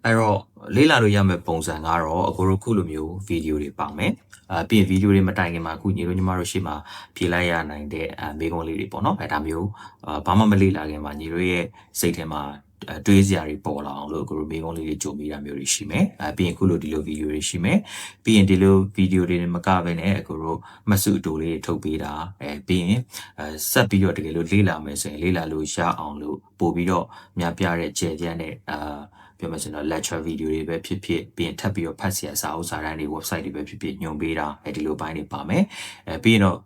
အဲ့တော့လေးလာလို့ရမယ့်ပုံစံကတော့အကိုတို့ခုလိုမျိုးဗီဒီယိုတွေပါမယ်ပြီးရင်ဗီဒီယိုတွေမတိုင်ခင်မှာအခုညီတို့ညီမတို့ရှေ့မှာဖြေလိုက်ရနိုင်တဲ့မေးခွန်းလေးတွေပေါ့နော်ဒါမျိုးဘာမှမလေးလာခင်မှာညီတို့ရဲ့စိတ်ထဲမှာတွေးစရာတွေပေါ်လာအောင်လို့အကိုတို့မေးခွန်းလေးတွေကြိုမိတာမျိုးတွေရှိမယ်ပြီးရင်ခုလိုဒီလိုဗီဒီယိုတွေရှိမယ်ပြီးရင်ဒီလိုဗီဒီယိုတွေမကဘဲနဲ့အကိုတို့မဆုအတူလေးထုတ်ပေးတာပြီးရင်ဆက်ပြီးတော့တကယ်လို့လေးလာမယ်ဆိုရင်လေးလာလို့ရအောင်လို့ပို့ပြီးတော့များပြတဲ့ကြဲကြမ်းတဲ့ပြောမှဆိုတော့ lecture video တွေပဲဖြစ်ဖြစ်ပြီးရင်ထပ်ပြီးတော့ဖတ်ဆရာစာအုပ်စာတမ်းတွေ website တွေပဲဖြစ်ဖြစ်ညွှန်ပေးတာဒီလိုပိုင်းတွေပါမယ်ပြီးရင်တော့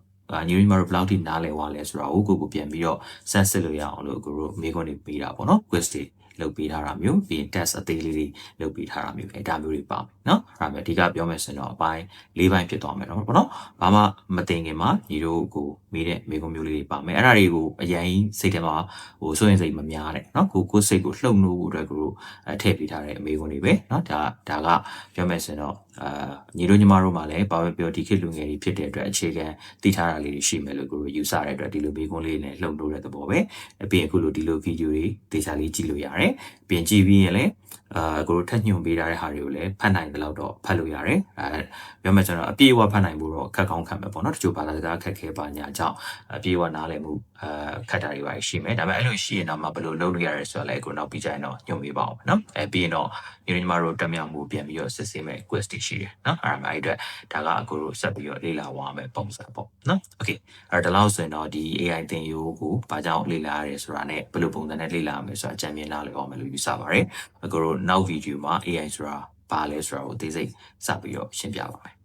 ညီတို့ညီမတို့ဘယ်လောက်ထိနားလည်သွားလဲဆိုတာကိုကိုပြန်ပြီးတော့စမ်းစစ်လို့ရအောင်လို့ကိုတို့မေးခွန်းတွေပေးတာပေါ့နော် quiz တွေလုပ်ပေးထားတာမျိုးပြီးရင် test အသေးလေးတွေလုပ်ပေးထားတာမျိုးဒါမျိုးတွေပါမယ်နော်အဲ့ဒါမျိုးအဓိကပြောမယ်ဆိုရင်တော့အပိုင်း၄ပိုင်းဖြစ်သွားမယ်နော်ပေါ့နော်ဘာမှမသိခင်မှာညီတို့ကိုမေးတဲ့မေးခွန်းမျိုးလေးတွေပါမယ်အဲ့ဒါတွေကိုအရင်စိတ်ထဲမှာစိုးရင်စိတ်မများတဲ့နော်ကိုစိတ်ကိုလှုပ်နှိုးဖို့အတွက်ကိုထည့်ပေးထားတဲ့အမေးခွန်းတွေပဲနော်ဒါကပြောမယ်ဆိုရင်တော့ညီတို့ညီမတို့မှလည်းဘာပဲပြောဒီခေတ်လူငယ်တွေဖြစ်တဲ့အတွက်အခြေခံသိထားတာလေးတွေရှိမယ်လို့ကိုယူဆတဲ့အတွက်ဒီလိုမေးခွန်းလေးနဲ့လှုပ်နှိုးတဲ့သဘောပဲပြီးရင်အခုလိုဒီလိုဗီဒီယိုတွေဒေတာလေးကြည့်လို့ရတယ်ပြင်ကြည့်ပြီးရင်လည်းကိုတို့ထက်ညွှန်ပေးထားတဲ့ဟာတွေကိုလည်းဖတ်နိုင်တယ်လို့တော့ဖတ်လို့ရတယ်ပြောမယ်ဆိုတော့အပြည့်အဝဖတ်နိုင်ဖို့တော့ခက်ကောင်းခက်မယ်ပေါ့နော်တချို့ဘာသာစကားခက်ခဲပါညာကြောင့်အပြည့်အဝနားလည်မှုခက်တာတွေပါရှိမယ်ဒါပေမဲ့အဲ့လိုရှိရင်တော့မှဘယ်လိုလုပ်လို့ရရဲဆိုတော့လည်းကိုနောက်ပြီးကြရင်တော့ညွှန်ပေးပါအောင်နော်ပြီးရင်တော့ညီမတို့တက်မြောက်မှုပြန်ပြီးတော့စစ်ဆေးမဲ့ quiz တွေရှိတယ်နော်အဲ့ဒါမှအဲ့အတွက်ဒါကအကိုတို့ဆက်ပြီးတော့လေ့လာဝါမယ်ပုံစံပေါ့နော် okay အဲ့ဒါလောက်ဆိုရင်တော့ဒီ AI သင်ယူကိုဘာကြောင့်လေ့လာရလဲဆိုတာနဲ့ဘယ်လိုပုံစံနဲ့လေ့လာရမလဲဆိုတာအကြံဉာဏ်နားလည်အောင်မယ်လို့ယူဆပါတယ်အကိုတို့နောက်ဗီဒီယိုမှာ AI ဆိုတာဘာလဲဆိုတာကိုအသေးစိတ်စပြီးတော့ရှင်းပြပါမယ်